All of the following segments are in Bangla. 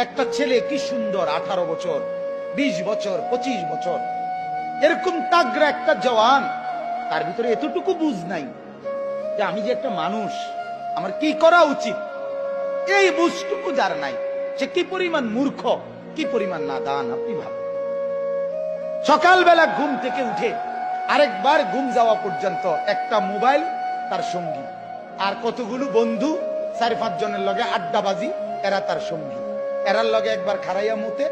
একটা ছেলে কি সুন্দর, 18 বছর, 20 বছর, 25 বছর, এরকম তাগড়া একটা জওয়ান, তার ভিতরে এতটুকু বুঝ নাই যে আমি যে একটা মানুষ, আমার কি করা উচিত। এই বুঝটুকু যার নাই, সে কি পরিমাণ মূর্খ, কি পরিমাণ নাদান। আপনি ভাবেন, সকালবেলা ঘুম থেকে উঠে আরেকবার ঘুম যাওয়া পর্যন্ত একটা মোবাইল তার সঙ্গী, আর কতগুলো বন্ধু 4-5 জনের লগে আড্ডাবাজি, এরা তার সঙ্গী। এরার লগে একবার খারাইয়া মুতে,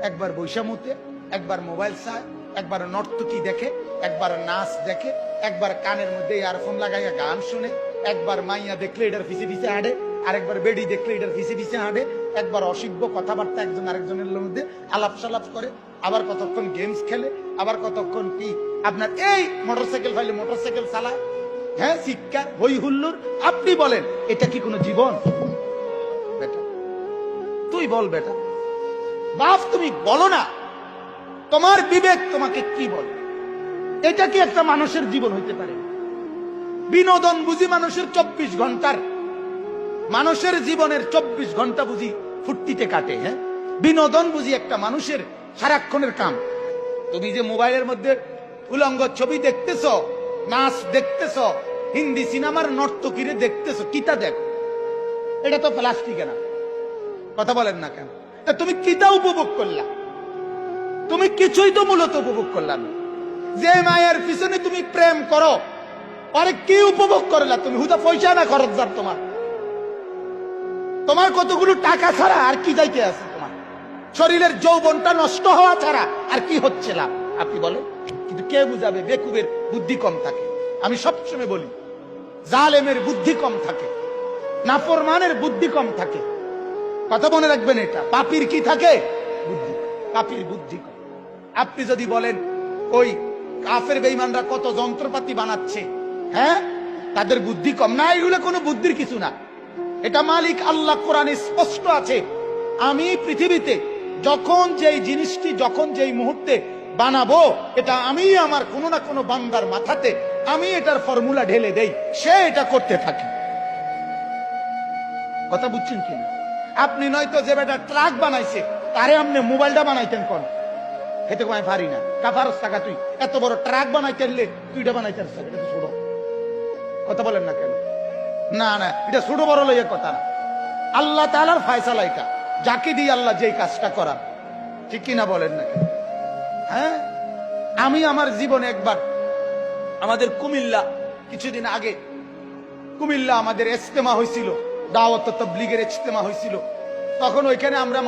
একবার বৈশা মুতে, একবার মোবাইল চায়, একবার নর্তকী দেখে, একবার নাচ দেখে, একবার কানের মধ্যে ইয়ারফোন লাগাইয়া গান শুনে, একবার মাইয়া দেখলে এটার পিছে পিছে হাঁটে, আরেকবার বেডি দেখলে এটার পিছে পিছে হাঁটে, একবার অসভ্য কথাবার্তা একজন আরেকজনের মধ্যে আলাপ সালাপ করে, আবার কতক্ষণ গেমস খেলে, আবার কতক্ষণ কি আপনার এই মোটরসাইকেল ফাইলে মোটরসাইকেল চালায়। হ্যাঁ, শিক্ষা হই হুল্লোর। আপনি বলেন, এটা কি কোনো জীবন? বেটা তুই বল, বেটা বাপ তুমি বলো না, তোমার বিবেক তোমাকে কি বলে? এটা কি একটা মানুষের জীবন হইতে পারে? বিনোদন বুঝি মানুষের 24 ঘন্টার, মানুষের জীবনের 24 ঘন্টা বুঝি ফুর্তিতে কাটে। হ্যাঁ, বিনোদন বুঝি একটা মানুষের সারাক্ষণের কাম। তুমি যে মোবাইলের মধ্যে উলঙ্গ ছবি দেখতেছ, নাচ দেখতেছ, হিন্দি সিনেমার নর্তকীরে দেখতেছ, কিতা দেখো? এটা তো প্লাস্টিকে না। কথা বলেন না কেন? তুমি কিতা উপভোগ করলা? তুমি কিছুই তো মূলত উপভোগ করলাম। যে মায়ের পিছনে তুমি প্রেম করো, আরে কি উপভোগ করলা তুমি? হুদা পয়সা না খরচ যার তোমার, তোমার কতগুলো টাকা ছাড়া আর কি যাইতে আছে? তোমার শরীরের যৌবনটা নষ্ট হওয়া ছাড়া আর কি হচ্ছে লাভ? আপনি বলেন। কিন্তু কে বুঝাবে? বেকুবের বুদ্ধি কম থাকে। আমি সবসময় বলি, জালেমের বুদ্ধি কম থাকে, নাফরমানের বুদ্ধি কম থাকে। কথা মনে রাখবেন, এটা পাপীর কি থাকে? বুদ্ধি। পাপীর বুদ্ধি কম। আপনি যদি বলেন ওই কাফের বেঈমানরা কত যন্ত্রপাতি বানাচ্ছে, হ্যাঁ, তাদের বুদ্ধি কম না? এগুলো কোনো বুদ্ধির কিছু না। এটা মালিক আল্লাহ কোরআনে স্পষ্ট আছে, আমি পৃথিবীতে যখন যেই জিনিসটি যখন যেই মুহূর্তে বানাবো, এটা আমি আমার কোনো না কোনো বান্দার মাথাতে আমি এটার ফর্মুলা ঢেলে দেই, সে এটা করতে থাকে। কথা বুঝছেন কিনা? আপনি নয়তো যে বেটা ট্রাক বানাইছে, তারে আপনি মোবাইলটা বানাইতেন কোন? খেতে কমায় পারি না, কাফারস টাকা তুই এত বড় ট্রাক বানাইতে হলে তুইটা বানাইতে পারছিস, এটা তো ছোট। কথা বলেন না কেন? না না, এটা ছোট বড় লইয়া কথা না। আল্লাহ তাআলার ফয়সালা এটা, যাকে দিয়ে আল্লাহ যেই কাজটা করার। ঠিক কিনা বলেন না? হ্যাঁ, আমি আমার জীবনে একবার আমাদের কুমিল্লা, কিছুদিন আগে কুমিল্লা আমাদের ইজতেমা হয়েছিল, দাওয়াত তাবলীগের ইজতেমা হয়েছিল। তখন ওইখানে আমরা